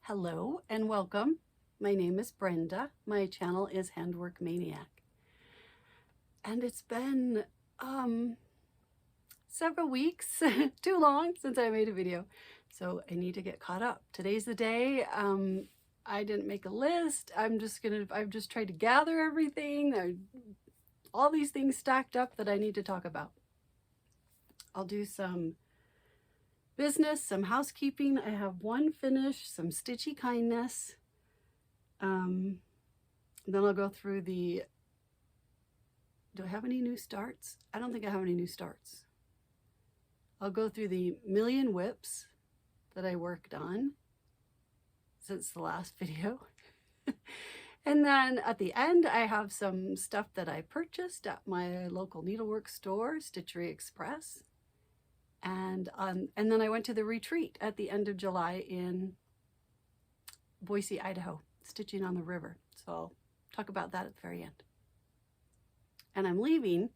Hello and welcome. My name is Brenda. My channel is Handwork Maniac. And it's been several weeks, too long since I made a video. So I need to get caught up. Today's the day. I didn't make a list. I've just tried to gather everything. There's all these things stacked up that I need to talk about. I'll do some business, some housekeeping. I have one finish, some stitchy kindness. Then I'll go through do I have any new starts? I don't think I have any new starts. I'll go through the million whips that I worked on since the last video. And then at the end, I have some stuff that I purchased at my local needlework store, Stitchery Express. And then I went to the retreat at the end of July in Boise, Idaho, stitching on the river. So I'll talk about that at the very end. And I'm leaving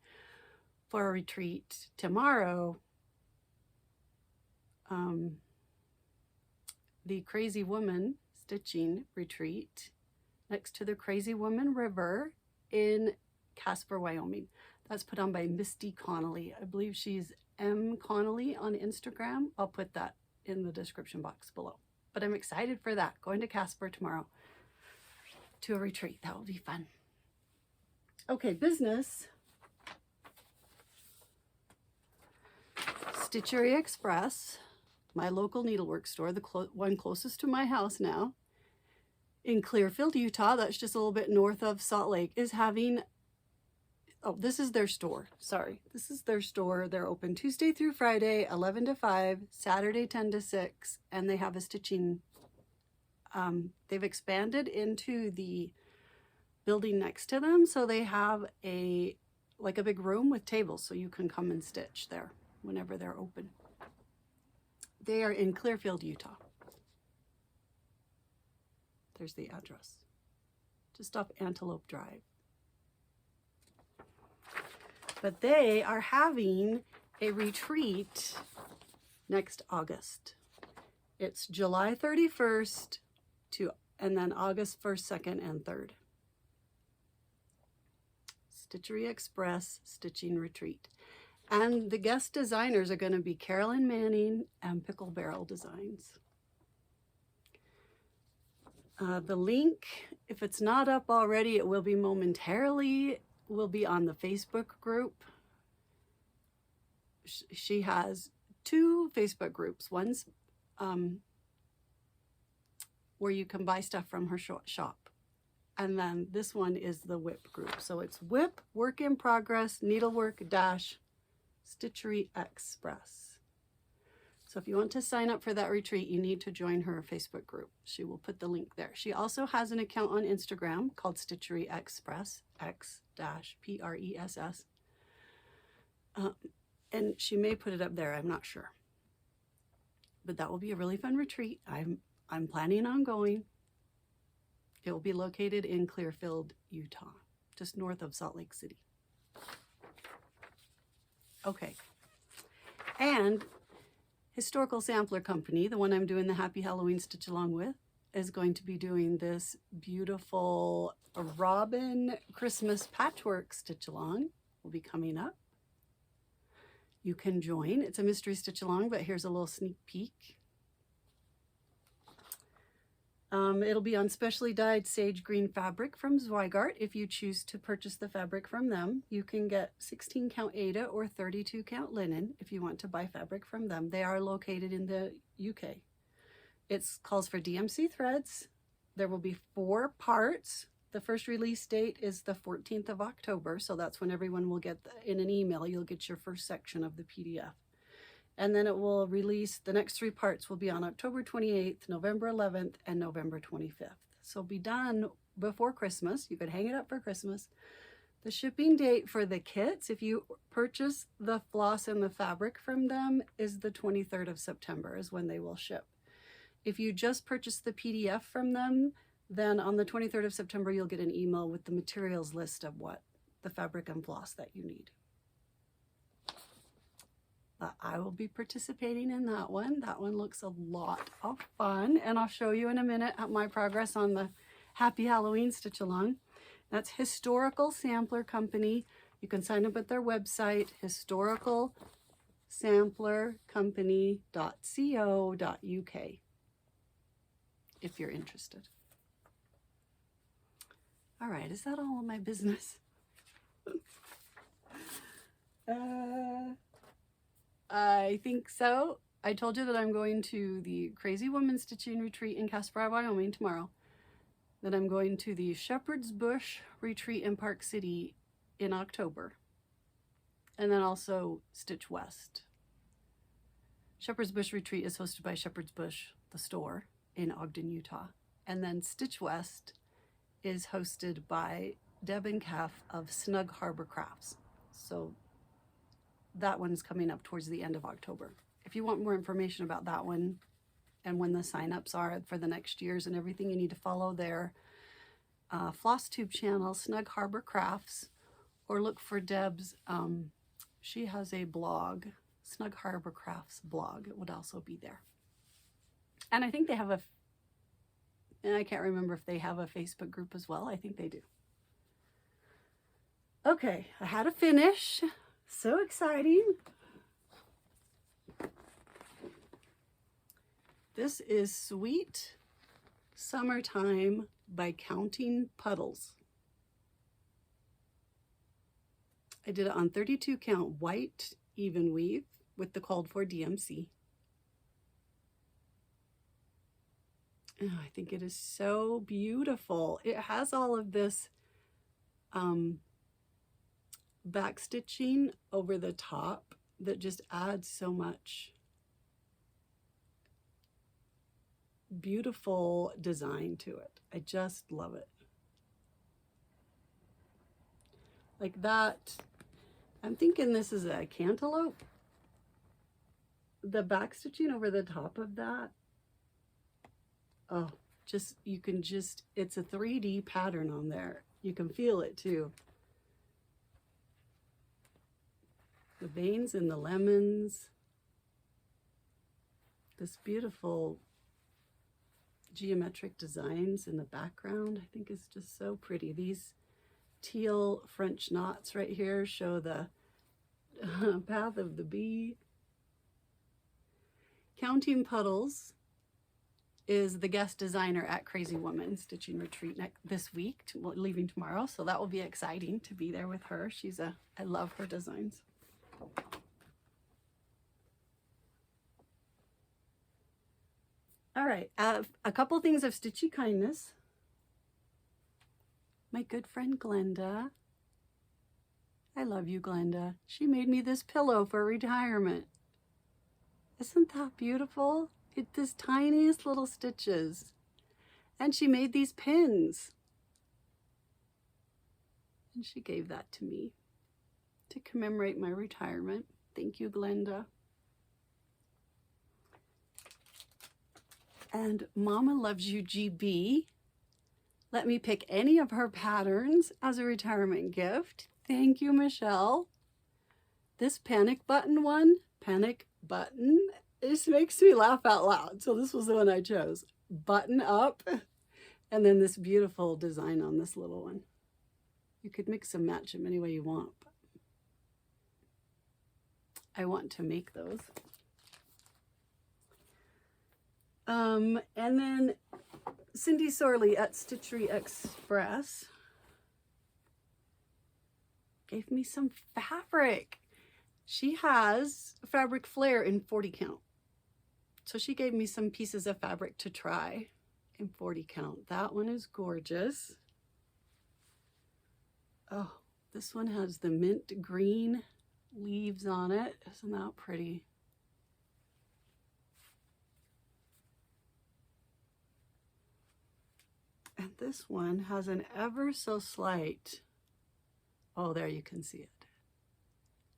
for a retreat tomorrow. The Crazy Woman Stitching Retreat next to the Crazy Woman River in Casper, Wyoming. That's put on by Misty Connolly. I believe she's M. Connolly on Instagram. I'll put that in the description box below. But I'm excited for that. Going to Casper tomorrow to a retreat. That will be fun. Okay, business. Stitchery Express, my local needlework store, the one closest to my house now, in Clearfield, Utah, that's just a little bit north of Salt Lake, is having, oh, this is their store. Sorry, this is their store. They're open Tuesday through Friday, 11 to 5, Saturday, 10 to 6, and they have a stitching. They've expanded into the building next to them, so they have like a big room with tables, so you can come and stitch there whenever they're open. They are in Clearfield, Utah. There's the address, just off Antelope Drive. But they are having a retreat next August. It's July 31st and then August 1st, 2nd, and 3rd. Stitchery Express Stitching Retreat. And the guest designers are going to be Carolyn Manning and Pickle Barrel Designs. The link, if it's not up already, it will be momentarily. Will be on the Facebook group. She has two Facebook groups. One's where you can buy stuff from her shop. And then this one is the WIP group. So it's WIP, Work in Progress, Needlework - Stitchery Express. So if you want to sign up for that retreat, you need to join her Facebook group. She will put the link there. She also has an account on Instagram called Stitchery Express, X-P-R-E-S-S. And she may put it up there, I'm not sure. But that will be a really fun retreat. I'm planning on going. It will be located in Clearfield, Utah, just north of Salt Lake City. Okay. And Historical Sampler Company, the one I'm doing the Happy Halloween Stitch Along with, is going to be doing this beautiful Robin Christmas patchwork stitch along. Will be coming up. You can join. It's a mystery stitch along, but here's a little sneak peek. It'll be on specially dyed sage green fabric from Zweigart. If you choose to purchase the fabric from them, you can get 16 count Aida or 32 count linen if you want to buy fabric from them. They are located in the UK. It calls for DMC threads. There will be 4 parts. The first release date is the 14th of October, so that's when everyone will get, in an email, you'll get your first section of the PDF. And then it will release, the next 3 parts will be on October 28th, November 11th, and November 25th. So be done before Christmas. You could hang it up for Christmas. The shipping date for the kits, if you purchase the floss and the fabric from them, is the 23rd of September is when they will ship. If you just purchase the PDF from them, then on the 23rd of September, you'll get an email with the materials list of what the fabric and floss that you need. but I will be participating in that one. That one looks a lot of fun, and I'll show you in a minute my progress on the Happy Halloween Stitch Along. That's Historical Sampler Company. You can sign up at their website, historicalsamplercompany.co.uk, if you're interested. All right, is that all of my business? I think so. I told you that I'm going to the Crazy Woman Stitching Retreat in Casper, Wyoming tomorrow. That I'm going to the Shepherd's Bush Retreat in Park City in October. And then also StitchWest. Shepherd's Bush Retreat is hosted by Shepherd's Bush, the store, in Ogden, Utah. And then StitchWest is hosted by Deb and Kath of Snug Harbor Crafts. So that one's coming up towards the end of October. If you want more information about that one and when the signups are for the next years and everything, you need to follow their Flosstube channel, Snug Harbor Crafts, or look for Deb's, she has a blog, Snug Harbor Crafts blog. It would also be there. And I think they have and I can't remember if they have a Facebook group as well. I think they do. Okay, I had a finish. So exciting. This is Sweet Summertime by Counting Puddles. I did it on 32 count white even weave with the called for DMC. Oh, I think it is so beautiful. It has all of this back stitching over the top that just adds so much beautiful design to it. I just love it. Like that, I'm thinking this is a cantaloupe. The back stitching over the top of that, oh, just, you can just, it's a 3D pattern on there. You can feel it too. The veins and the lemons. This beautiful geometric designs in the background, I think is just so pretty. These teal French knots right here show the path of the bee. Counting Puddles is the guest designer at Crazy Woman Stitching Retreat this week, leaving tomorrow, so that will be exciting to be there with her. I love her designs. All right, a couple things of stitchy kindness. My good friend Glenda. I love you, Glenda. She made me this pillow for retirement. Isn't that beautiful? It's this tiniest little stitches. And she made these pins. And she gave that to me to commemorate my retirement. Thank you, Glenda. And Mama Loves You GB let me pick any of her patterns as a retirement gift. Thank you, Michelle. This panic button one, panic button, this makes me laugh out loud. So this was the one I chose. Button up, and then this beautiful design on this little one. You could mix and match them any way you want. But I want to make those. And then Cindy Sorley at Stitchery Express gave me some fabric. She has fabric flare in 40 count. So she gave me some pieces of fabric to try in 40 count. That one is gorgeous. Oh, this one has the mint green leaves on it. Isn't that pretty? And this one has an ever so slight, oh, there you can see it,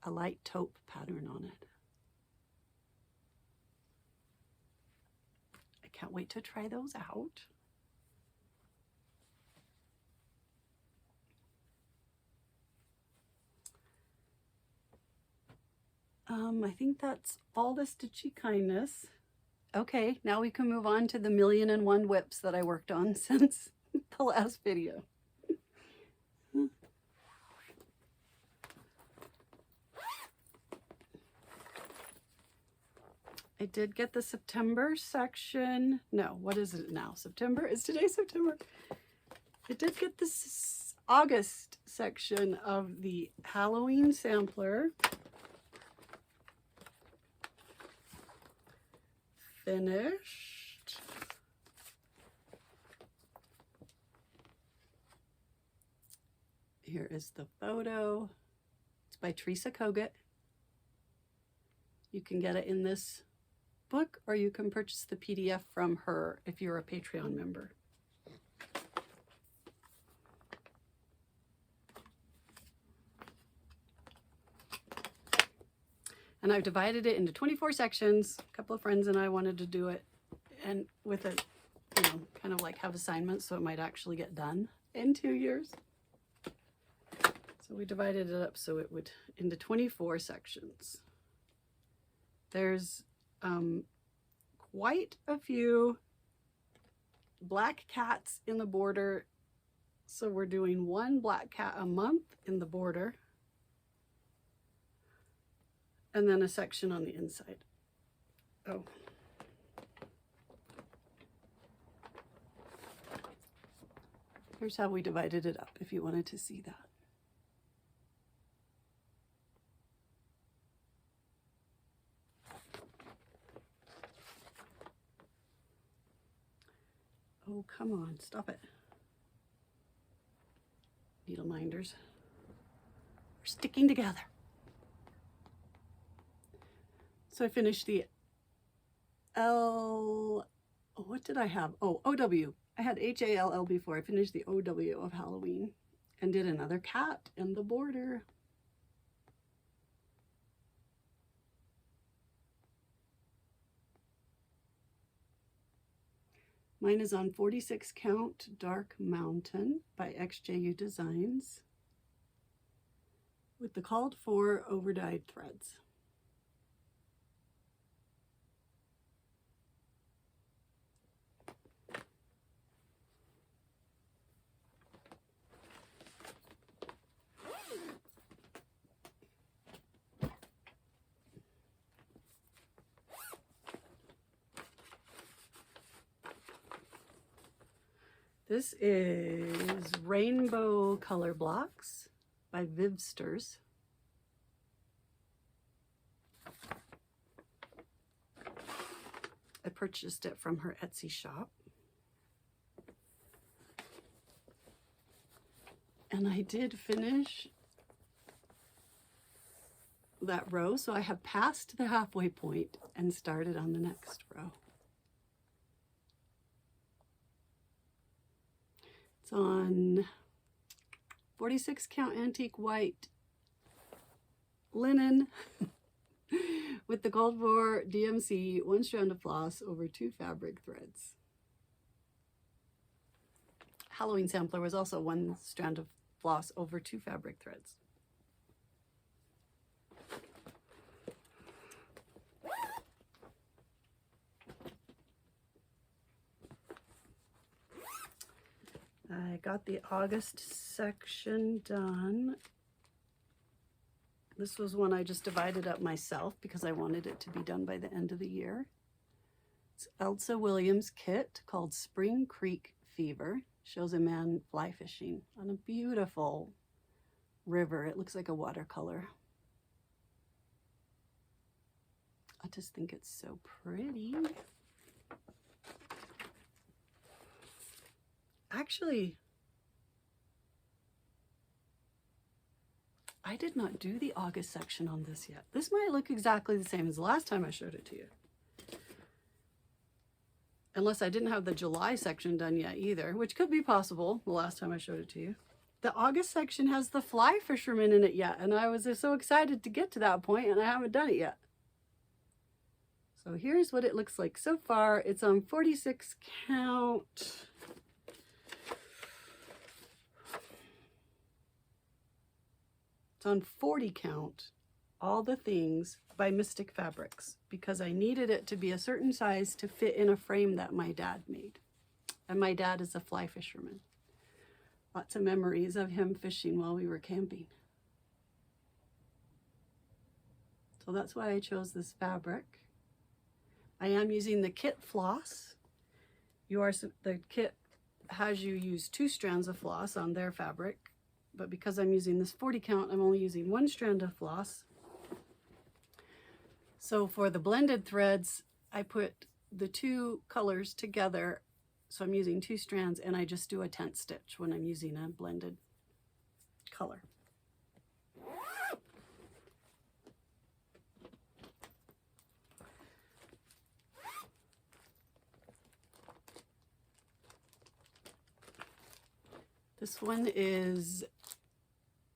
a light taupe pattern on it. I can't wait to try those out. I think that's all the Stitchy kindness. Okay, now we can move on to the 1,000,001 whips that I worked on since the last video. I did get the September section. No, what is it now? September? Is today September? I did get this August section of the Halloween sampler. Finished. Here is the photo. It's by Teresa Kogut. You can get it in this book, or you can purchase the PDF from her if you're a Patreon member. And I've divided it into 24 sections. A couple of friends and I wanted to do it and with it, you know, kind of like have assignments so it might actually get done in 2 years. So we divided it up so it would into 24 sections. There's quite a few black cats in the border. So we're doing one black cat a month in the border. And then a section on the inside. Oh. Here's how we divided it up if you wanted to see that. Oh, come on, stop it. Needle minders. We're sticking together. So I finished the what did I have? Oh, OW. I had HALL before. I finished the OW of Halloween and did another cat in the border. Mine is on 46 count Dark Mountain by XJU Designs with the called for overdyed threads. This is Rainbow Color Blocks by Vivsters. I purchased it from her Etsy shop. And I did finish that row, so I have passed the halfway point and started on the next row. It's on 46 count antique white linen with the called for DMC, 1 strand of floss over 2 fabric threads. Halloween sampler was also 1 strand of floss over 2 fabric threads. I got the August section done. This was one I just divided up myself because I wanted it to be done by the end of the year. It's Elsa Williams' kit called Spring Creek Fever. Shows a man fly fishing on a beautiful river. It looks like a watercolor. I just think it's so pretty. Actually, I did not do the August section on this yet. This might look exactly the same as the last time I showed it to you. Unless I didn't have the July section done yet either, which could be possible the last time I showed it to you. The August section has the fly fisherman in it yet, and I was so excited to get to that point, and I haven't done it yet. So here's what it looks like so far. It's on 46 count. It's on 40 count All the Things by Mystic Fabrics because I needed it to be a certain size to fit in a frame that my dad made. And my dad is a fly fisherman. Lots of memories of him fishing while we were camping. So that's why I chose this fabric. I am using the kit floss. The kit has you use 2 strands of floss on their fabric, but because I'm using this 40 count, I'm only using 1 strand of floss. So for the blended threads, I put the 2 colors together. So I'm using 2 strands, and I just do a tent stitch when I'm using a blended color. This one is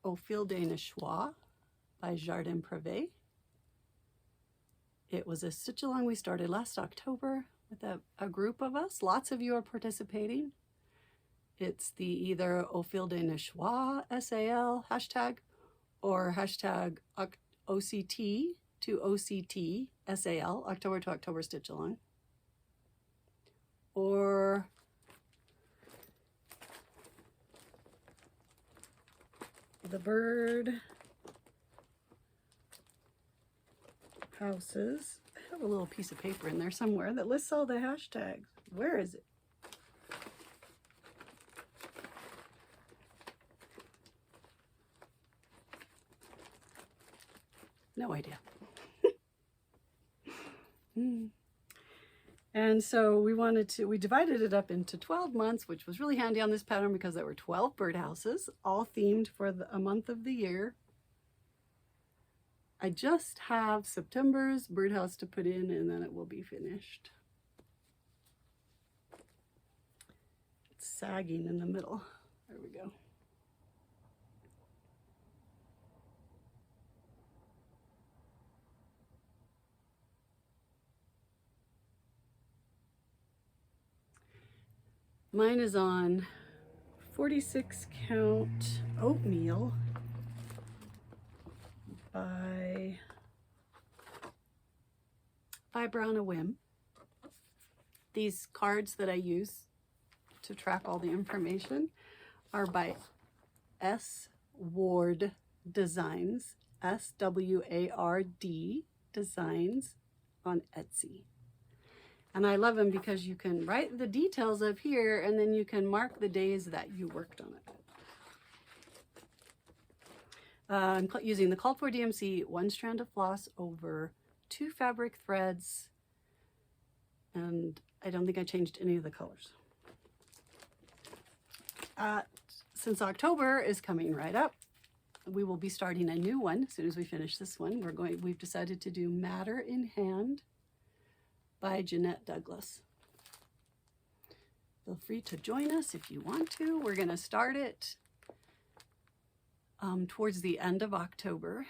Au Fil des Nichoirs by Jardin Prive. It was a stitch along we started last October with a group of us. Lots of you are participating. It's the either Au Fil des Nichoirs SAL hashtag or hashtag OCT to OCT SAL, October to October stitch along. Or the bird houses. I have a little piece of paper in there somewhere that lists all the hashtags. Where is it? No idea. And so we divided it up into 12 months, which was really handy on this pattern because there were 12 birdhouses, all themed for a month of the year. I just have September's birdhouse to put in, and then it will be finished. It's sagging in the middle. There we go. Mine is on 46 count oatmeal by Brown a Whim. These cards that I use to track all the information are by S. Ward Designs, SWARD Designs on Etsy. And I love them because you can write the details of here and then you can mark the days that you worked on it. I'm using the called for DMC 1 strand of floss over 2 fabric threads, and I don't think I changed any of the colors. Since October is coming right up, we will be starting a new one as soon as we finish this one. We've decided to do Matter in Hand by Jeanette Douglas. Feel free to join us if you want to. We're going to start it towards the end of October.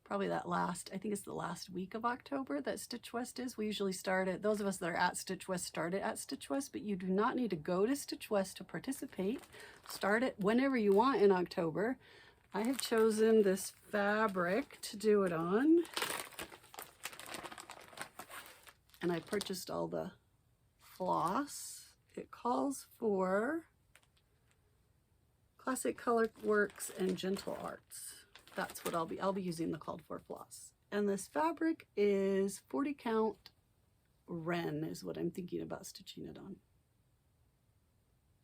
Probably I think it's the last week of October that StitchWest is. We usually start it, those of us that are at StitchWest start it at StitchWest, but you do not need to go to StitchWest to participate. Start it whenever you want in October. I have chosen this fabric to do it on. And I purchased all the floss. It calls for Classic Color Works and Gentle Arts. That's what I'll be using the called for floss. And this fabric is 40 count Wren is what I'm thinking about stitching it on.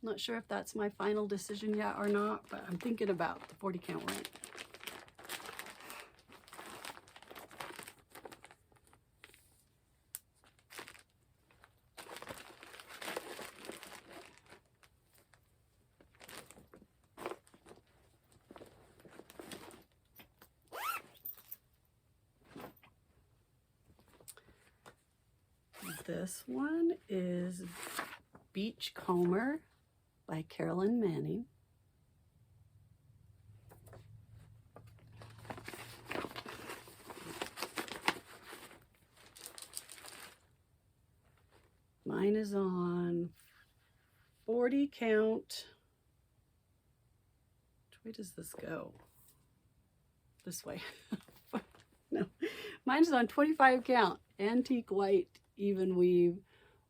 Not sure if that's my final decision yet or not, but I'm thinking about the 40 count Wren. This one is Beachcomber by Carolyn Manning. Mine is on 40 count. Which way does this go? this way. No, mine's on 25 count, antique white, even weave,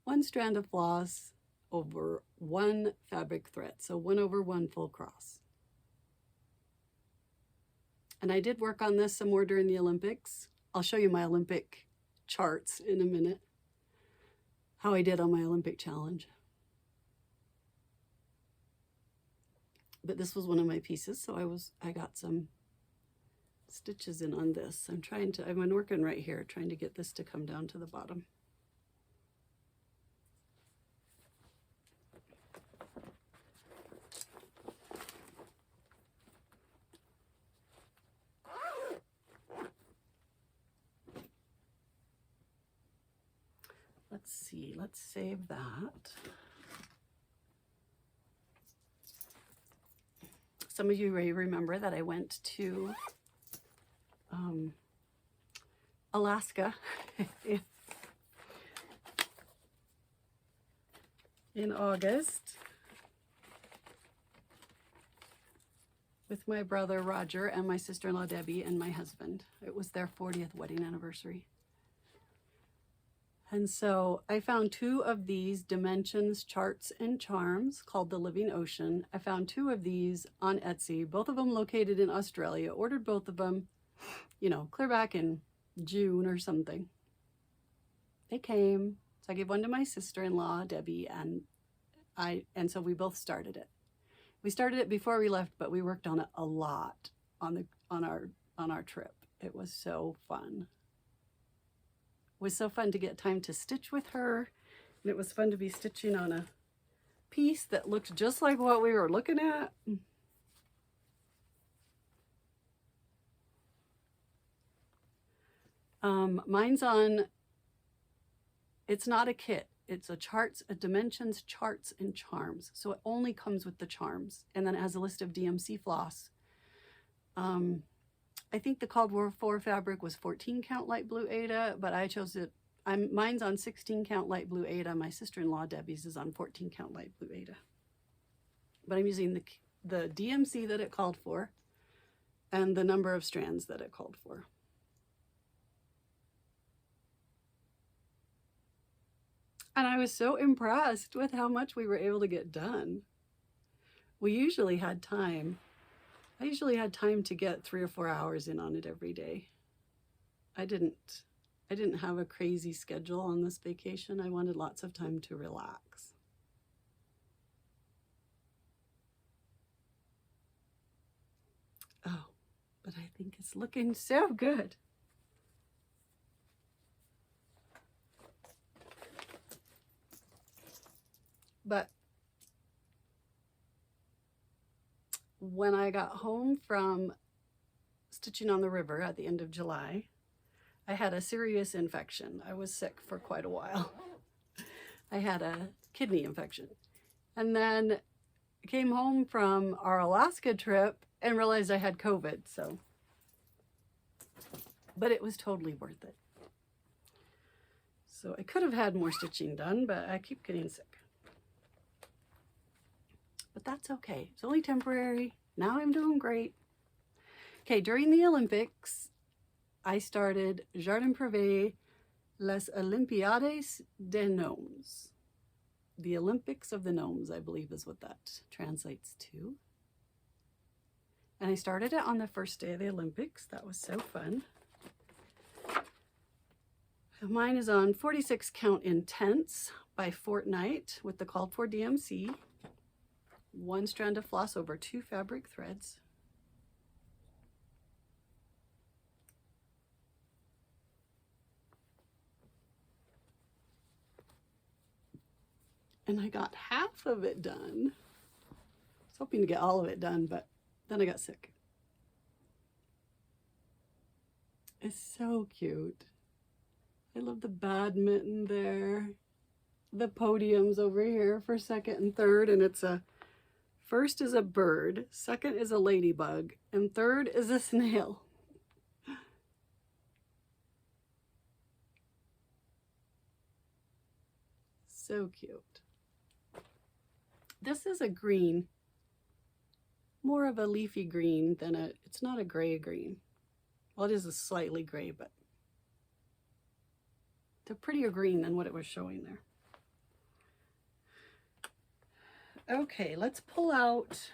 1 strand of floss over 1 fabric thread. So 1/1 full cross. And I did work on this some more during the Olympics. I'll show you my Olympic charts in a minute, how I did on my Olympic challenge. But this was one of my pieces, so I got some stitches in on this. I've been working right here, trying to get this to come down to the bottom. Let's see, let's save that. Some of you may remember that I went to Alaska in August with my brother Roger and my sister-in-law Debbie and my husband. It was their 40th wedding anniversary. And so I found 2 of these dimensions, charts, and charms called the Living Ocean. I found 2 of these on Etsy, both of them located in Australia. Ordered both of them, you know, clear back in June or something. They came, so I gave one to my sister-in-law, Debbie, and so we both started it. We started it before we left, but we worked on it a lot on our trip. It was so fun. It was so fun to get time to stitch with her, and it was fun to be stitching on a piece that looked just like what we were looking at. Mine's on, it's not a kit, it's a dimensions, charts, and charms. So it only comes with the charms, and then it has a list of DMC floss. I think the called for fabric was 14 count light blue Aida, but I chose it. Mine's on 16 count light blue Aida. My sister-in-law Debbie's is on 14 count light blue Aida. But I'm using the DMC that it called for and the number of strands that it called for. And I was so impressed with how much we were able to get done. I usually had time to get 3 or 4 hours in on it every day. I didn't have a crazy schedule on this vacation. I wanted lots of time to relax. Oh, but I think it's looking so good. But when I got home from stitching on the river at the end of July, I had a serious infection. I was sick for quite a while. I had a kidney infection. And then came home from our Alaska trip and realized I had COVID, but it was totally worth it. So I could have had more stitching done, but I keep getting sick. But that's okay. It's only temporary. Now I'm doing great. Okay, during the Olympics, I started Jardin Prive, Les Olympiades des Gnomes. The Olympics of the Gnomes, I believe is what that translates to. And I started it on the first day of the Olympics. That was so fun. Mine is on 46 count intense by Fortnite with the called for DMC. 1 strand of floss over 2 fabric threads. And I got half of it done. I was hoping to get all of it done, but then I got sick. It's so cute. I love the badminton there. The podiums over here for second and third, and it's first is a bird, second is a ladybug, and third is a snail. So cute. This is a green, more of a leafy green than it's not a gray green. Well, it is a slightly gray, but it's a prettier green than what it was showing there. Okay, let's pull out,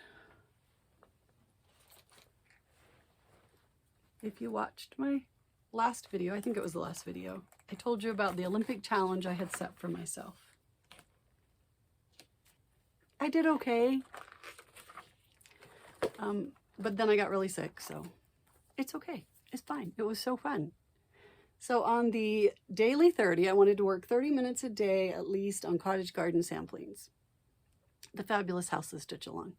if you watched my last video, I think it was the last video, I told you about the Olympic challenge I had set for myself. I did okay, but then I got really sick, so it's okay. It's fine. It was so fun. So on the daily 30, I wanted to work 30 minutes a day at least on Cottage Garden Samplings, the fabulous Houses Stitch Along.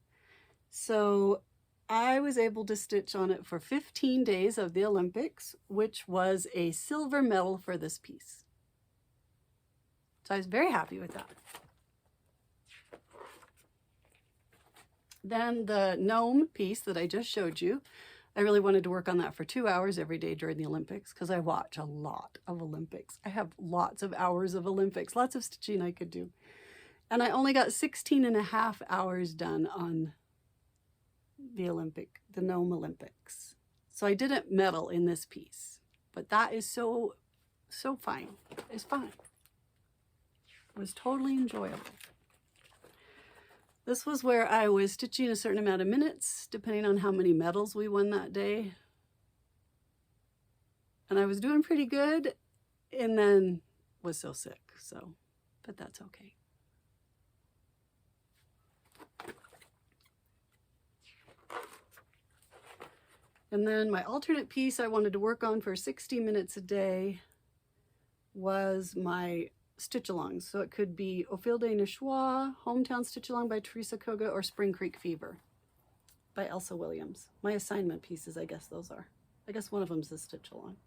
So I was able to stitch on it for 15 days of the Olympics, which was a silver medal for this piece. So I was very happy with that. Then the gnome piece that I just showed you, I really wanted to work on that for 2 hours every day during the Olympics because I watch a lot of Olympics. I have lots of hours of Olympics, lots of stitching I could do. And I only got 16.5 hours done on the gnome Olympics. So I didn't medal in this piece, but that is so fine. It's fine. It was totally enjoyable. This was where I was stitching a certain amount of minutes, depending on how many medals we won that day. And I was doing pretty good, and then was so sick, so, but that's okay. And then my alternate piece I wanted to work on for 60 minutes a day was my stitch alongs. So it could be Au Fil des Nichoirs, Hometown Stitch Along by Teresa Kogut, or Spring Creek Fever by Elsa Williams. My assignment pieces, I guess those are. I guess one of them's a stitch along.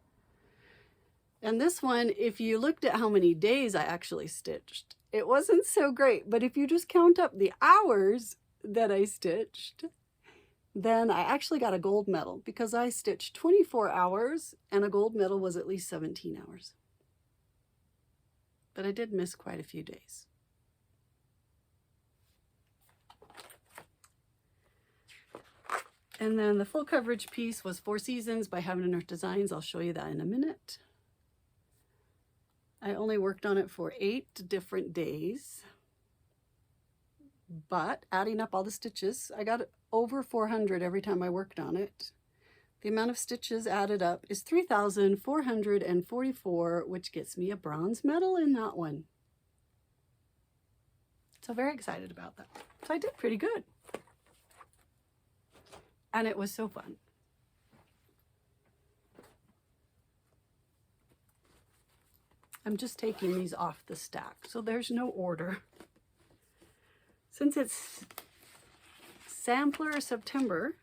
And this one, if you looked at how many days I actually stitched, it wasn't so great. But if you just count up the hours that I stitched, then I actually got a gold medal because I stitched 24 hours and a gold medal was at least 17 hours. But I did miss quite a few days. And then the full coverage piece was Four Seasons by Heaven and Earth Designs. I'll show you that in a minute. I only worked on it for 8 different days, but adding up all the stitches, I got over 400 every time I worked on it. The amount of stitches added up is 3,444, which gets me a bronze medal in that one. So very excited about that. So I did pretty good. And it was so fun. I'm just taking these off the stack, so there's no order. Since it's Sampler September,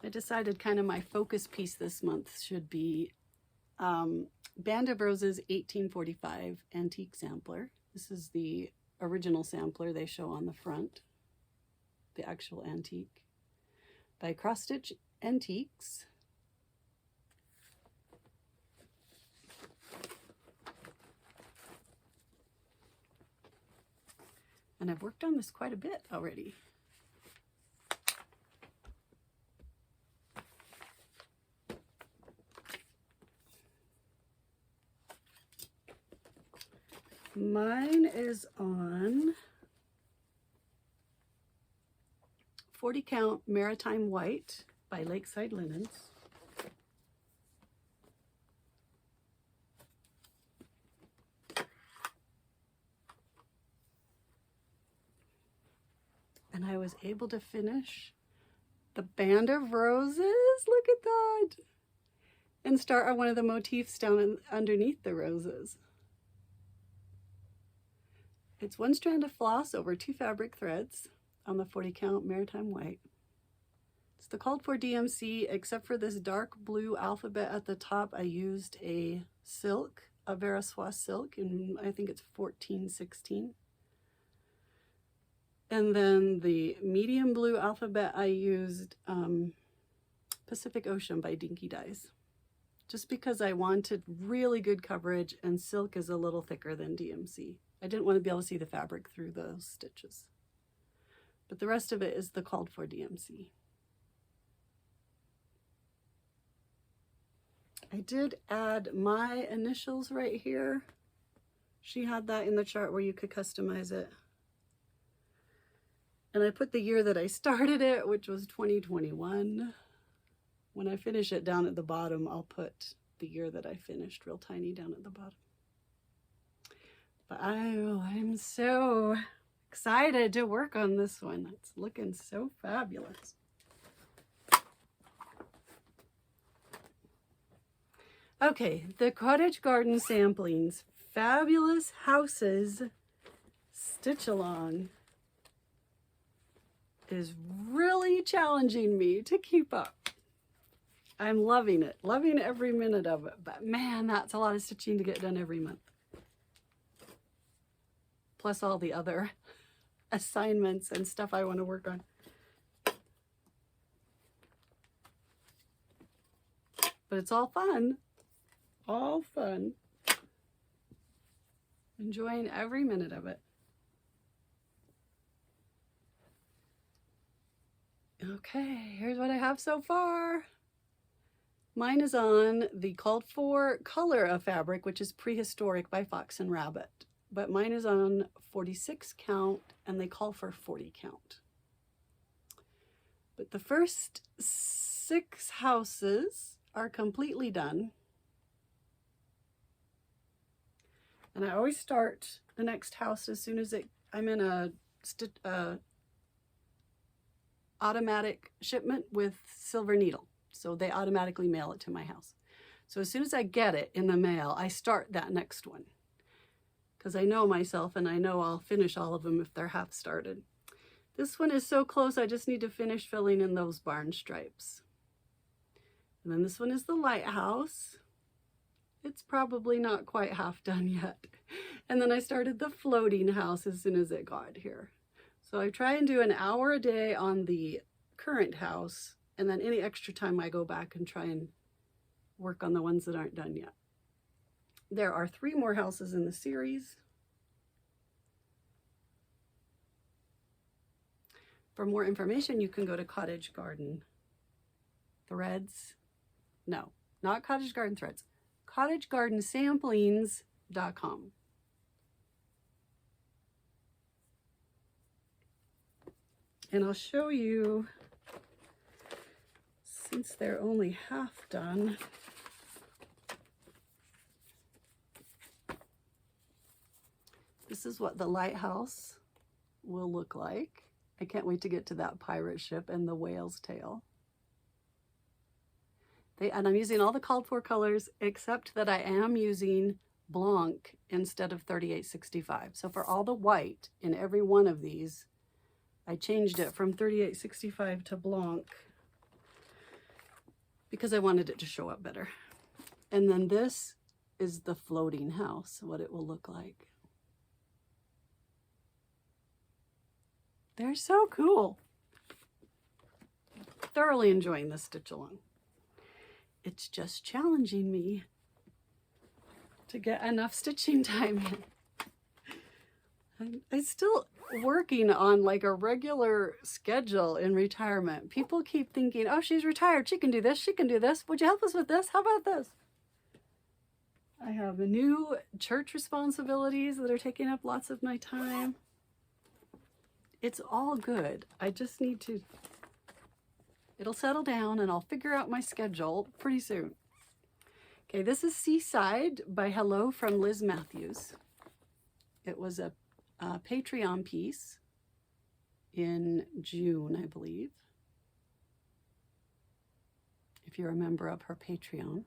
I decided kind of my focus piece this month should be Band of Roses 1845 Antique Sampler. This is the original sampler they show on the front, the actual antique, by Cross Stitch Antiques. And I've worked on this quite a bit already. Mine is on 40 count Maritime White by Lakeside Linens. And I was able to finish the Band of Roses, look at that, and start on one of the motifs down underneath the roses. It's 1 strand of floss over 2 fabric threads on the 40 count Maritime White. It's the called for DMC, except for this dark blue alphabet at the top. I used a silk, a Verosoie silk, and I think it's 1416. And then the medium blue alphabet, I used Pacific Ocean by Dinky Dyes, just because I wanted really good coverage, and silk is a little thicker than DMC. I didn't want to be able to see the fabric through those stitches. But the rest of it is the called for DMC. I did add my initials right here. She had that in the chart where you could customize it. And I put the year that I started it, which was 2021. When I finish it down at the bottom, I'll put the year that I finished real tiny down at the bottom. But I'm so excited to work on this one. It's looking so fabulous. Okay, the Cottage Garden Samplings, Fabulous Houses Stitch Along is really challenging me to keep up. I'm loving it, loving every minute of it, but man, that's a lot of stitching to get done every month. Plus all the other assignments and stuff I want to work on. But it's all fun. All fun. Enjoying every minute of it. Okay, here's what I have so far. Mine is on the called for color of fabric, which is Prehistoric by Fox and Rabbit. But mine is on 46 count and they call for 40 count. But the first 6 houses are completely done. And I always start the next house as soon as I'm in a automatic shipment with Silver Needle. So they automatically mail it to my house. So as soon as I get it in the mail, I start that next one. Because I know myself and I know I'll finish all of them if they're half started. This one is so close, I just need to finish filling in those barn stripes. And then this one is the lighthouse. It's probably not quite half done yet. And then I started the floating house as soon as it got here. So I try and do an hour a day on the current house, and then any extra time I go back and try and work on the ones that aren't done yet. There are 3 more houses in the series. For more information, you can go to Cottage Garden Threads. No, not Cottage Garden Threads. CottageGardenSamplings.com. And I'll show you, since they're only half done, this is what the lighthouse will look like. I can't wait to get to that pirate ship and the whale's tail. And I'm using all the called for colors, except that I am using Blanc instead of 3865. So for all the white in every one of these, I changed it from 3865 to Blanc because I wanted it to show up better. And then this is the floating house, what it will look like. They're so cool. Thoroughly enjoying this stitch along. It's just challenging me to get enough stitching time in. I'm still working on like a regular schedule in retirement. People keep thinking, oh, she's retired. She can do this. She can do this. Would you help us with this? How about this? I have new church responsibilities that are taking up lots of my time. It's all good. I just need to... It'll settle down and I'll figure out my schedule pretty soon. Okay, this is Seaside by Hello from Liz Matthews. It was a Patreon piece in June, I believe. If you're a member of her Patreon.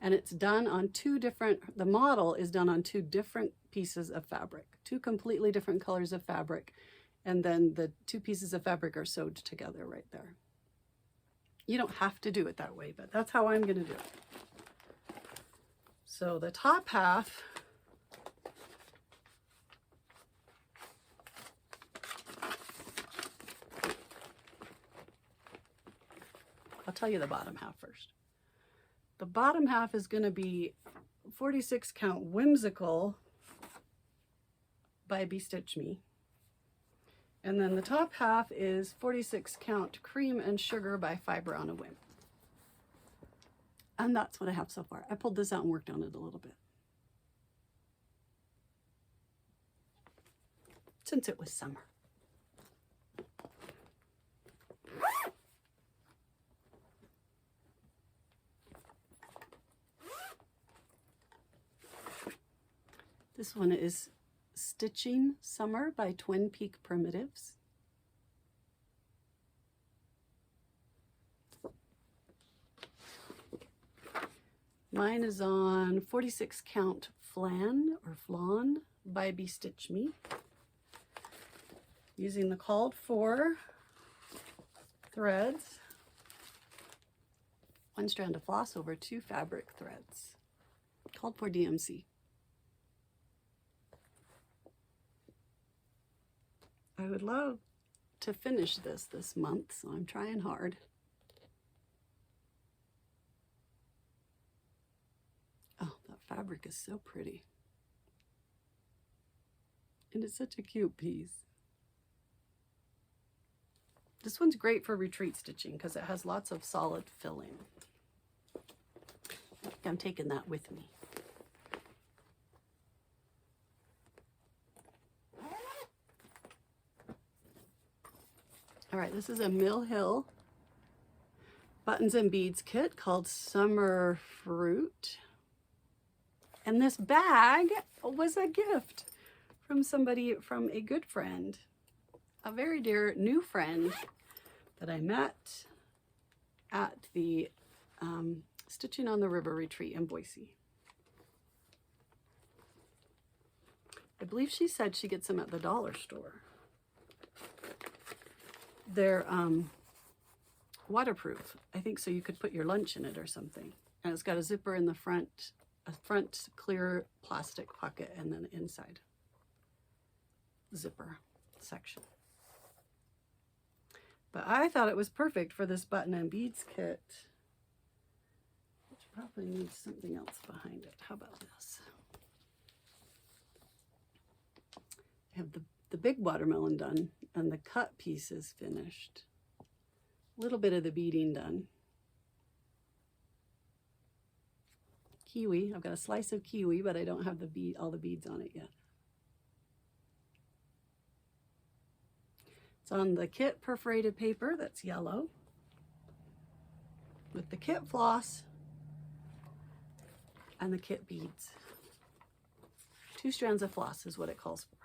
And it's done on 2 different, the model is done on 2 different pieces of fabric, 2 completely different colors of fabric. And then the 2 pieces of fabric are sewed together right there. You don't have to do it that way, but that's how I'm going to do it. So the top half I'll tell you the bottom half first. The bottom half is going to be 46 count Whimsical by Bestitch Me. And then the top half is 46 count Cream and Sugar by Fiber on a Whim. And that's what I have so far. I pulled this out and worked on it a little bit. Since it was summer. This one is Stitching Summer by Twin Peak Primitives. Mine is on 46 count flan or flan by Stitch Me. Using the called for threads, 1 strand of floss over 2 fabric threads. Called for DMC. I would love to finish this month, so I'm trying hard. Oh, that fabric is so pretty. And it's such a cute piece. This one's great for retreat stitching because it has lots of solid filling. I think I'm taking that with me. All right, this is a Mill Hill buttons and beads kit called Summer Fruit. And this bag was a gift from somebody, from a good friend, a very dear new friend that I met at the Stitching on the River retreat in Boise. I believe she said she gets them at the dollar store. They're waterproof, I think, so you could put your lunch in it or something. And it's got a zipper in the front, a front clear plastic pocket, and then inside zipper section. But I thought it was perfect for this button and beads kit, which probably needs something else behind it. How about this? I have the big watermelon done and the cut pieces finished. A little bit of the beading done. Kiwi, I've got a slice of kiwi, but I don't have the all the beads on it yet. It's on the kit perforated paper that's yellow with the kit floss and the kit beads. 2 strands of floss is what it calls for.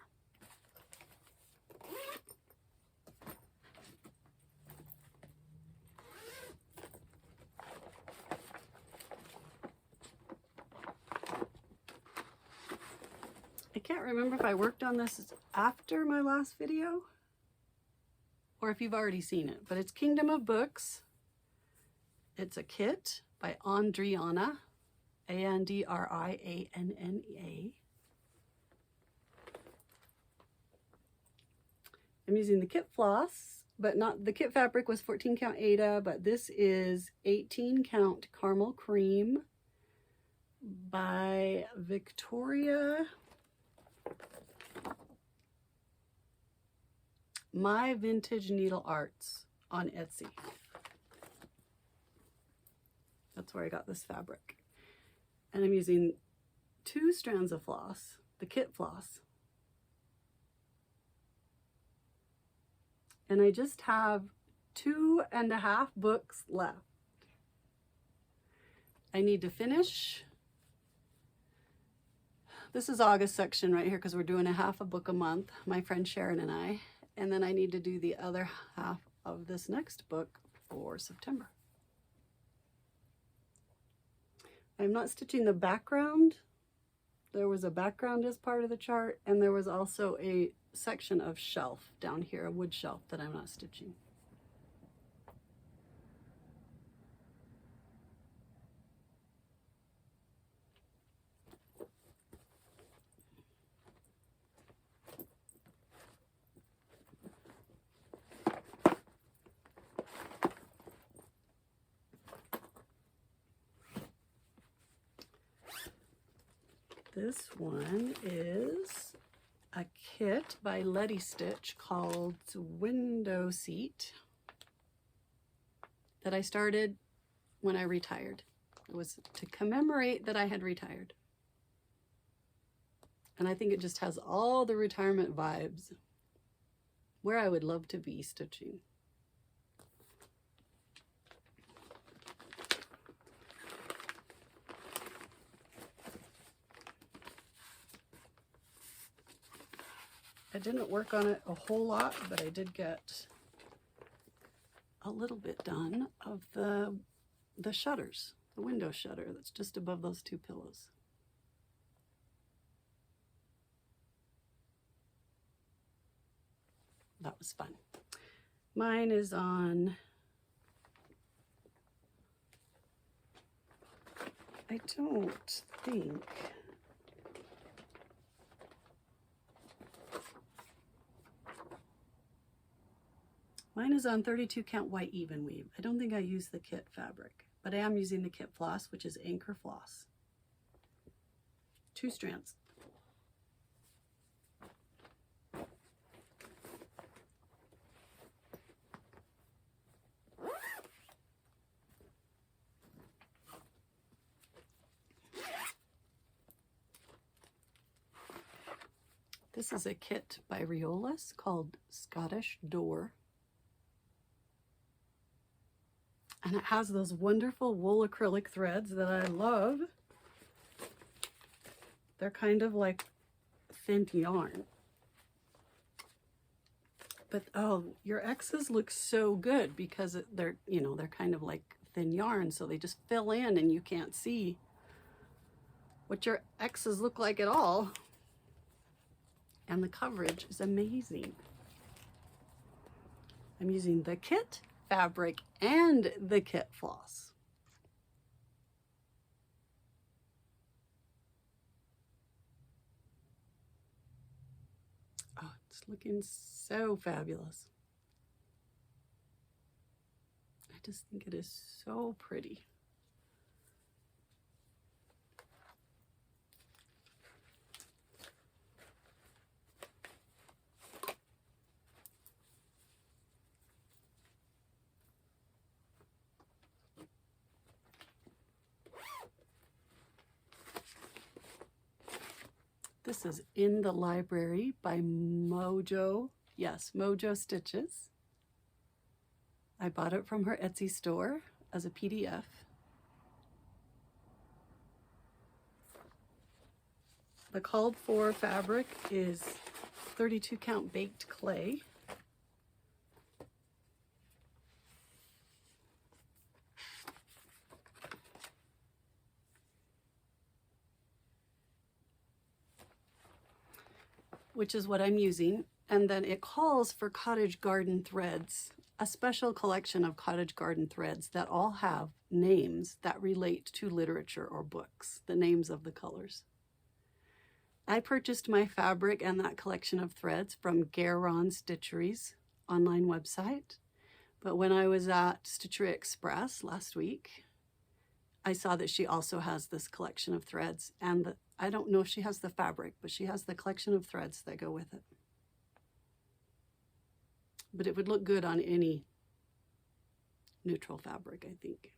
I can't remember if I worked on this after my last video or if you've already seen it, but it's Kingdom of Books. It's a kit by Andriana, A-N-D-R-I-A-N-N-A. I'm using the kit floss, but not, the kit fabric was 14 count Aida, but this is 18 count Caramel Cream by Victoria. My Vintage Needle Arts on Etsy. That's where I got this fabric. And I'm using 2 strands of floss, the kit floss. And I just have 2.5 books left. I need to finish. This is August section right here because we're doing a half a book a month, my friend Sharon and I. And then I need to do the other half of this next book for September. I'm not stitching the background. There was a background as part of the chart, and there was also a section of shelf down here, a wood shelf that I'm not stitching. This one is a kit by Letistitch called Window Seat that I started when I retired. It was to commemorate that I had retired. And I think it just has all the retirement vibes where I would love to be stitching. I didn't work on it a whole lot, but I did get a little bit done of the shutters, the window shutter that's just above those two pillows. That was fun. Mine is on, I don't think, mine is on 32 count white even weave. I don't think I use the kit fabric, but I am using the kit floss, which is Anchor Floss. 2 strands. This is a kit by Riolas called Scottish Door. And it has those wonderful wool acrylic threads that I love. They're kind of like thin yarn. But oh, your X's look so good because they're, you know, they're kind of like thin yarn, so they just fill in and you can't see what your X's look like at all. And the coverage is amazing. I'm using the kit fabric and the kit floss. Oh, it's looking so fabulous. I just think it is so pretty. This is In the Library by Mojo. Yes, Mojo Stitches. I bought it from her Etsy store as a PDF. The called for fabric is 32 count baked clay. Which is what I'm using. And then it calls for Cottage Garden threads, a special collection of Cottage Garden threads that all have names that relate to literature or books, the names of the colors. I purchased my fabric and that collection of threads from Guerin Stitchery's online website. But when I was at Stitchery Express last week, I saw that she also has this collection of threads, and I don't know if she has the fabric, but she has the collection of threads that go with it. But it would look good on any neutral fabric, I think.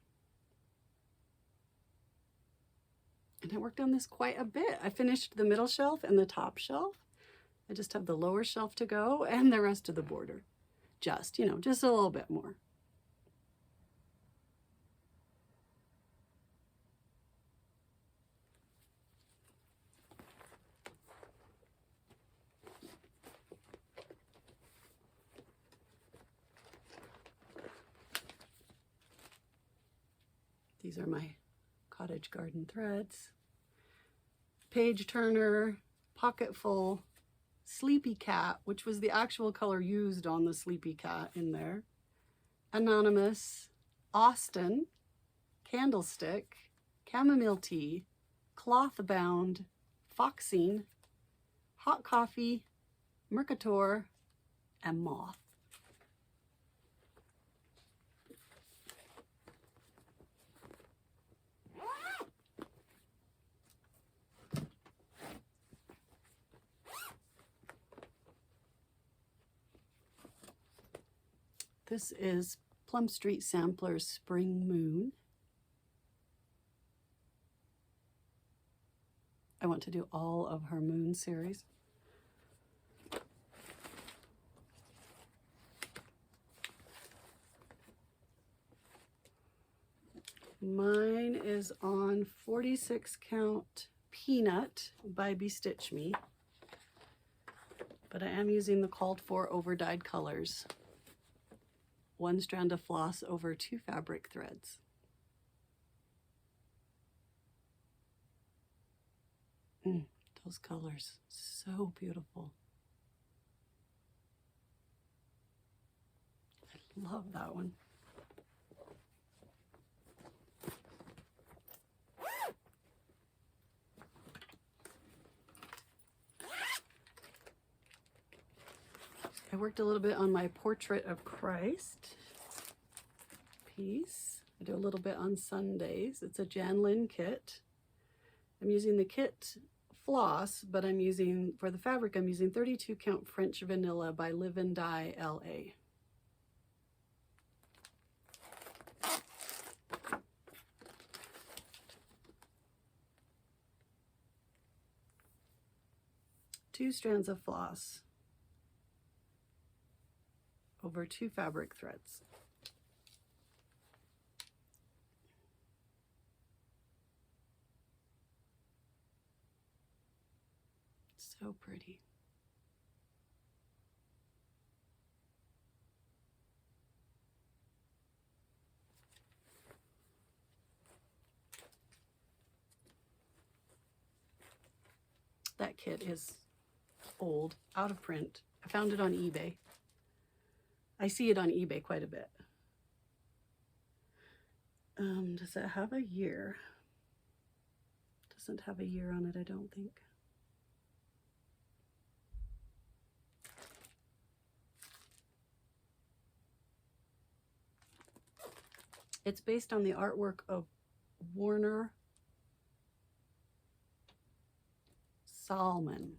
And I worked on this quite a bit. I finished the middle shelf and the top shelf. I just have the lower shelf to go and the rest of the border. Just, you know, just a little bit more. These are my Cottage Garden threads. Page turner, pocketful, sleepy cat, which was the actual color used on the sleepy cat in there. Anonymous, Austin, candlestick, chamomile tea, cloth bound, foxing, hot coffee, Mercator, and moth. This is Plum Street Sampler's Spring Moon. I want to do all of her moon series. Mine is on 46 count Peanut by Bestitch Me, but I am using the called for over dyed colors. 1 strand of floss over 2 fabric threads. Those colors, so beautiful. I love that one. I worked a little bit on my Portrait of Christ piece. I do a little bit on Sundays. It's a Jan Lynn kit. I'm using the kit floss, but I'm using, for the fabric, I'm using 32 count French Vanilla by Live and Dye LA. Two strands of floss over 2 fabric threads. So pretty. That kit is old, out of print. I found it on eBay. I see it on eBay quite a bit. Does it have a year? Doesn't have a year on it, I don't think. It's based on the artwork of Warner Salmon.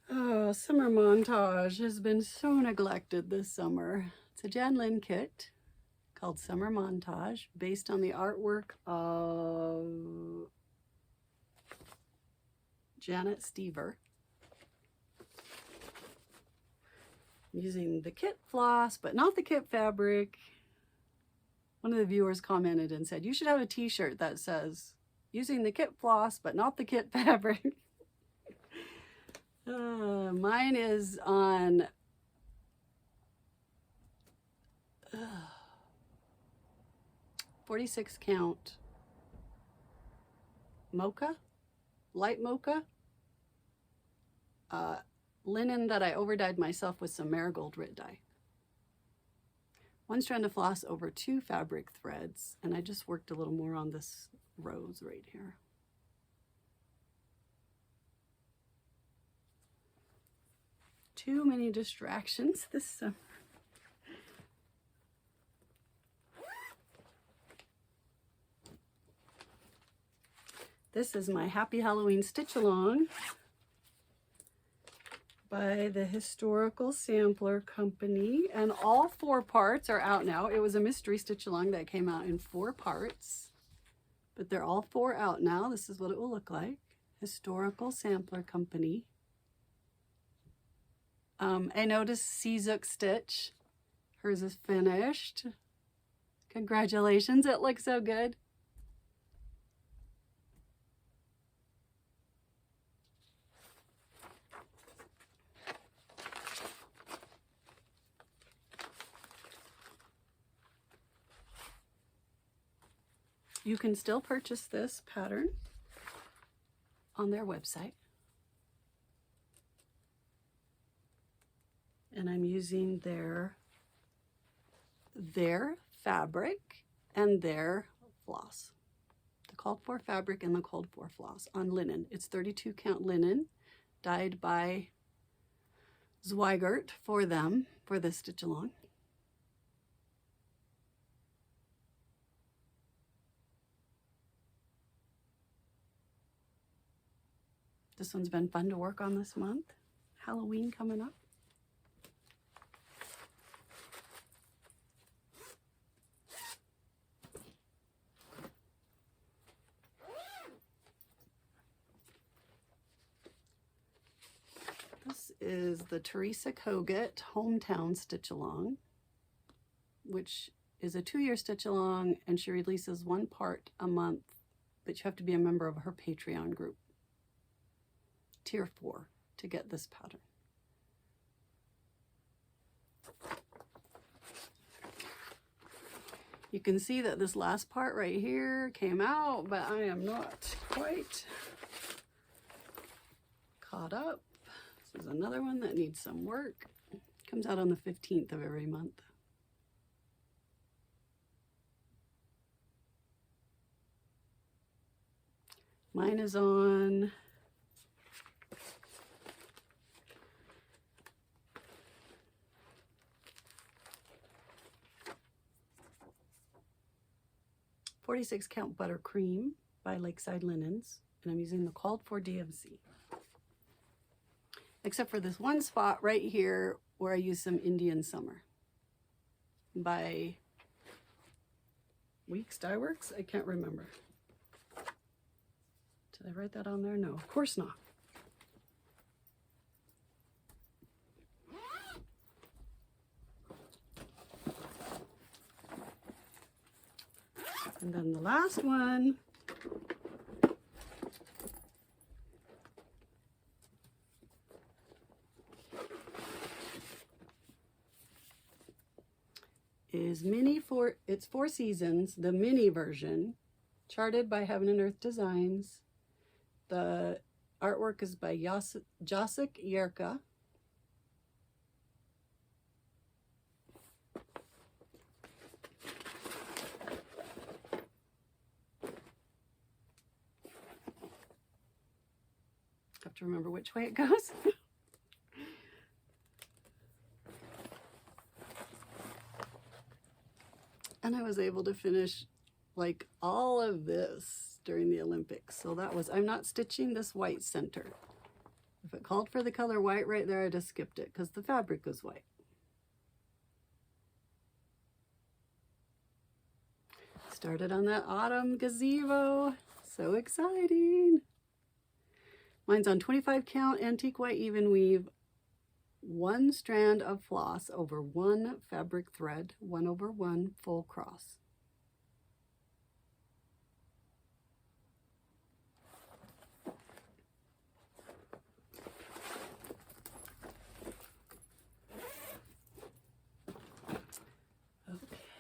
Oh, summer montage has been so neglected this summer. It's a Jan Lynn kit called Summer Montage, based on the artwork of Janet Stever. I'm using the kit floss, but not the kit fabric. One of the viewers commented and said, you should have a t-shirt that says, using the kit floss, but not the kit fabric. Mine is on 46 count mocha, light mocha, linen that I overdyed myself with some marigold grit dye. 1 strand of floss over 2 fabric threads, and I just worked a little more on this rose right here. Too many distractions this summer. This is my Happy Halloween Stitch Along by the Historical Sampler Company, and all 4 parts are out now. It was a mystery stitch along that came out in 4 parts, but they're all 4 out now. This is what it will look like. Historical Sampler Company. I noticed Seazook Stitch. Hers is finished. Congratulations, it looks so good. You can still purchase this pattern on their website. And I'm using their fabric and their floss. The called for fabric and the called for floss on linen. It's 32 count linen, dyed by Zweigert for them, for this stitch along. This one's been fun to work on this month. Halloween coming up. is the Teresa Kogut Hometown Stitch Along, which is a 2-year stitch along, and she releases 1 part a month, but you have to be a member of her Patreon group, tier 4, to get this pattern. You can see that this last part right here came out, but I am not quite caught up. This is another one that needs some work. Comes out on the 15th of every month. Mine is on .46 count buttercream by Lakeside Linens, and I'm using the called for DMC. Except for this one spot right here where I use some Indian Summer by Weeks Dye Works. I can't remember. Did I write that on there? No, of course not. And then the last one is it's 4 Seasons, the mini version, charted by Heaven and Earth Designs. The artwork is by Jacek Yerka. Have to remember which way it goes. And I was able to finish like all of this during the Olympics. So that was, I'm not stitching this white center. If it called for the color white right there, I just skipped it because the fabric was white. Started on that autumn gazebo. So exciting. Mine's on 25 count antique white even weave, 1 strand of floss over 1 fabric thread, 1/1 full cross.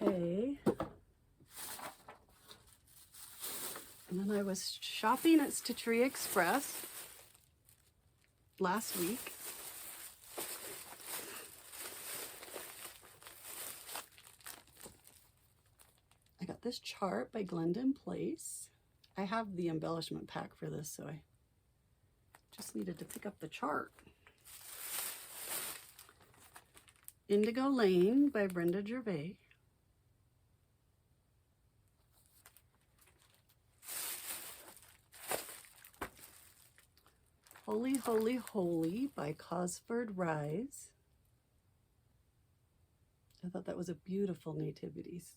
Okay. And then I was shopping at Stitchery Express last week. I got this chart by Glendon Place. I have the embellishment pack for this, so I just needed to pick up the chart. Indigo Lane by Brenda Gervais. Holy, Holy, Holy by Cosford Rise. I thought that was a beautiful nativities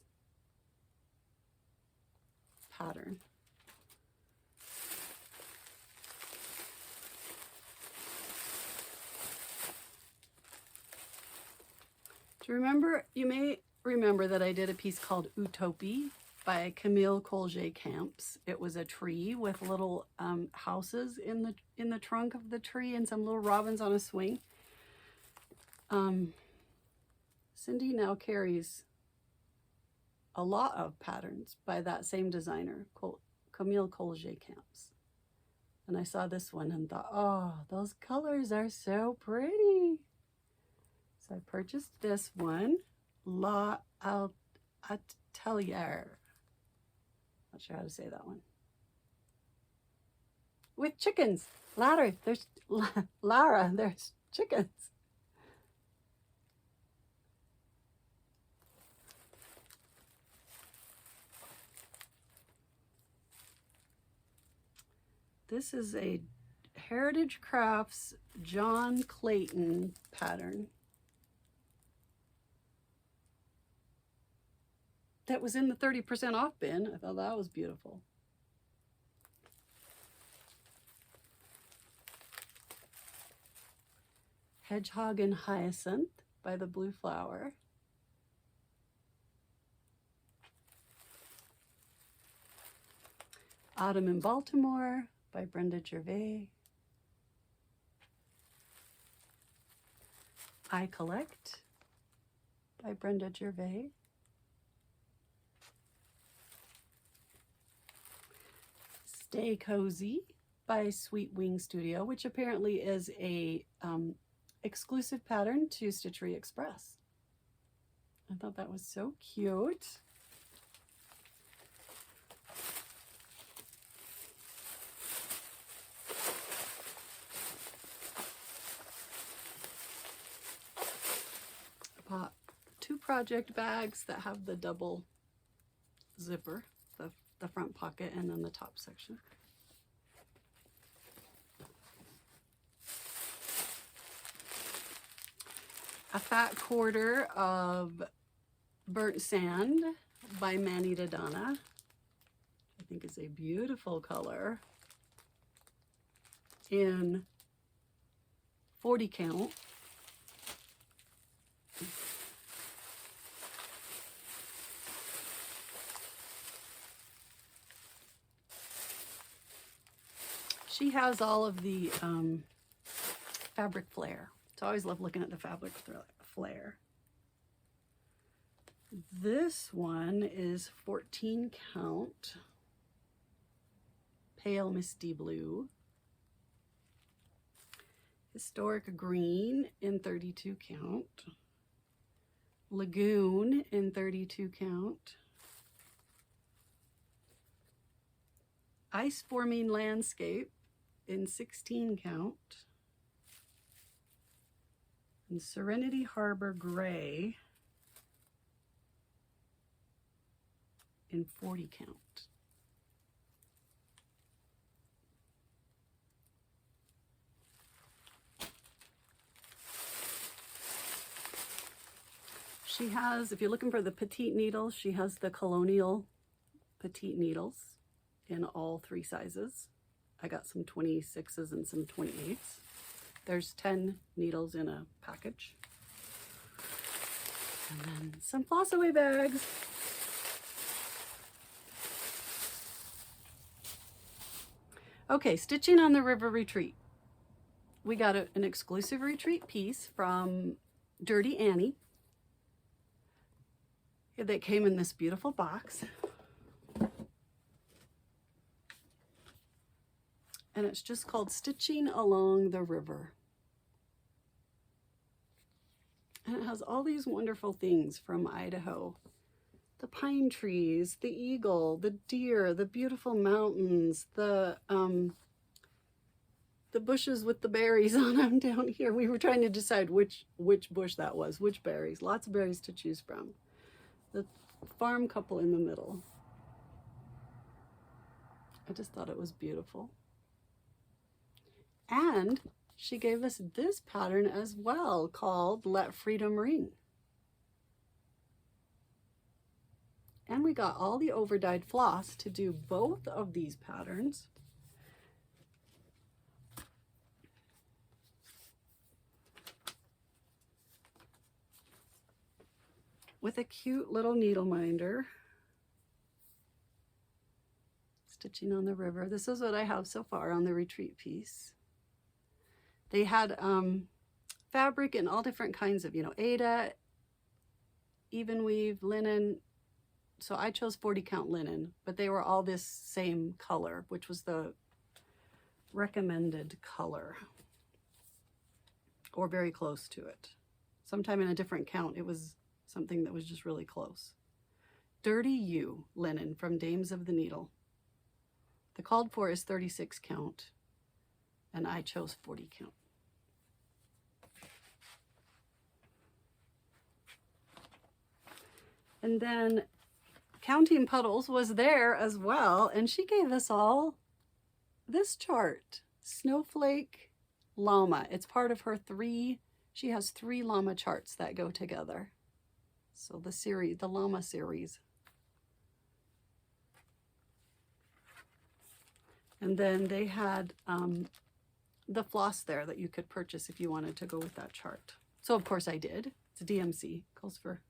pattern. Do you remember, you may remember that I did a piece called Utopie by Camille Colget Camps. It was a tree with little houses in the trunk of the tree and some little robins on a swing. Cindy now carries a lot of patterns by that same designer, Camille Colget Camps. And I saw this one and thought, oh, those colors are so pretty. So I purchased this one, La Atelier. Not sure how to say that one. With chickens. Lara, there's chickens. This is a Heritage Crafts John Clayton pattern. That was in the 30% off bin. I thought that was beautiful. Hedgehog and Hyacinth by the Blue Flower. Autumn in Baltimore by Brenda Gervais. I Collect by Brenda Gervais. Stay Cozy by Sweet Wing Studio, which apparently is a exclusive pattern to Stitchery Express. I thought that was so cute. I bought 2 project bags that have the double zipper, the front pocket and then the top section. A fat quarter of Burnt Sand by Manita Donna. I think is a beautiful color in 40 count. She has all of the fabric flare. So I always love looking at the fabric flare. This one is 14 count, Pale Misty Blue. Historic Green in 32 count. Lagoon in 32 count. Ice Forming Landscape in 16 count. And Serenity Harbor Gray in 40 count. She has, if you're looking for the petite needles, she has the Colonial petite needles in all 3 sizes. I got some 26s and some 28s. There's 10 needles in a package. And then some Floss Away bags. Okay, Stitching on the River Retreat. We got an exclusive retreat piece from Dirty Annie that came in this beautiful box. And it's just called Stitching Along the River. And it has all these wonderful things from Idaho. The pine trees, the eagle, the deer, the beautiful mountains, the bushes with the berries on them down here. We were trying to decide which bush that was, which berries. Lots of berries to choose from. The farm couple in the middle. I just thought it was beautiful. And she gave us this pattern as well called Let Freedom Ring. And we got all the overdyed floss to do both of these patterns. With a cute little needle minder. Stitching on the River. This is what I have so far on the retreat piece. They had fabric in all different kinds of, Aida, even weave, linen. So I chose 40 count linen, but they were all this same color, which was the recommended color, or very close to it. Sometime in a different count, it was something that was just really close. Dirty You linen from Dames of the Needle. The called for is 36 count, and I chose 40 count. And then Counting Puddles was there as well, and she gave us all this chart, Snowflake Llama. It's part of her she has 3 llama charts that go together. So the series, the llama series. And then they had the floss there that you could purchase if you wanted to go with that chart. So of course I did. It's a DMC, calls for,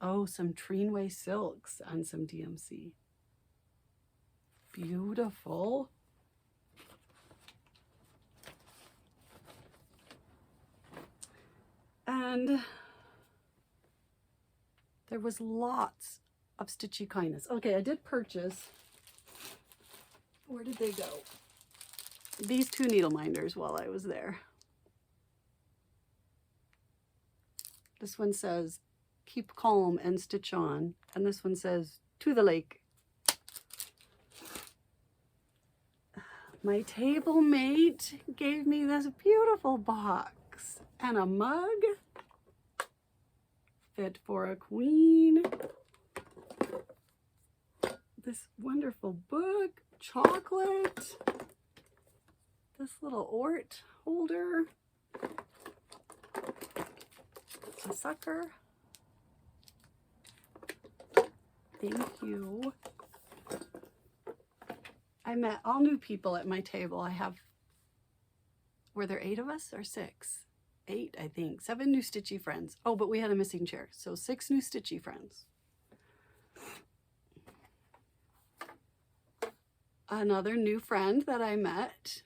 oh, some Treenway silks and some DMC. Beautiful. And there was lots of stitchy kindness. Okay, I did purchase, where did they go? These two needle minders while I was there. This one says, keep calm and stitch on. And this one says, to the lake. My table mate gave me this beautiful box and a mug. Fit for a queen. This wonderful book, chocolate. This little Ort holder. A sucker. Thank you. I met all new people at my table. I have, were there 8 of us or 6? 8, I think. 7 new stitchy friends. Oh, but we had a missing chair. So 6 new stitchy friends. Another new friend that I met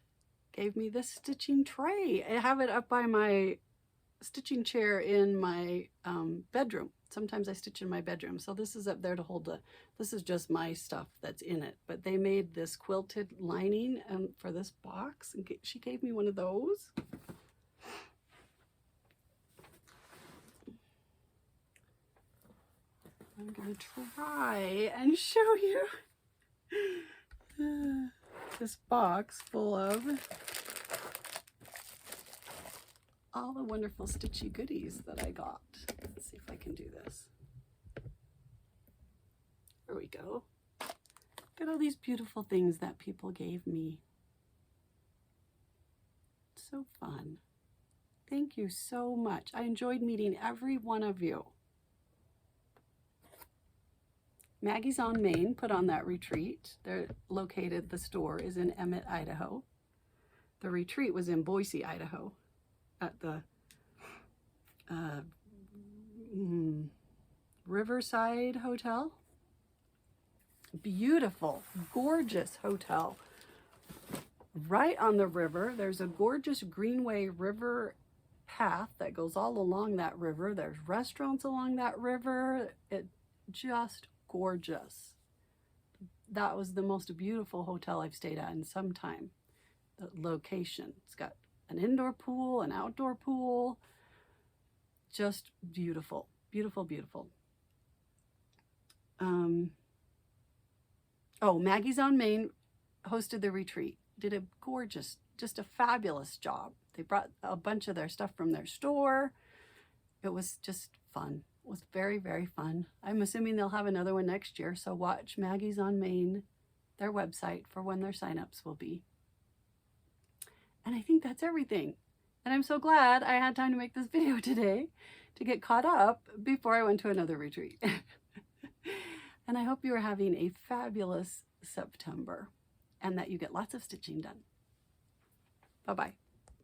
gave me this stitching tray. I have it up by my stitching chair in my bedroom. Sometimes I stitch in my bedroom. So this is up there to hold the, this is just my stuff that's in it. But they made this quilted lining for this box. And she gave me one of those. I'm going to try and show you this box full of all the wonderful stitchy goodies that I got. Let's see if I can do this. There we go. Look at all these beautiful things that people gave me. So fun. Thank you so much. I enjoyed meeting every one of you. Maggie's on Main put on that retreat. They're located, the store is in Emmett, Idaho. The retreat was in Boise, Idaho at the Riverside Hotel. Beautiful, gorgeous hotel. Right on the river. There's a gorgeous Greenway River path that goes all along that river. There's restaurants along that river. It just gorgeous. That was the most beautiful hotel I've stayed at in some time. The location, it's got an indoor pool, an outdoor pool, just beautiful, beautiful, beautiful. Oh, Maggie's on Main hosted the retreat, did a gorgeous, just a fabulous job. They brought a bunch of their stuff from their store. It was just fun. It was very, very fun. I'm assuming they'll have another one next year, so watch Maggie's on Main, their website, for when their signups will be. And I think that's everything. And I'm so glad I had time to make this video today to get caught up before I went to another retreat. And I hope you are having a fabulous September and that you get lots of stitching done. Bye-bye.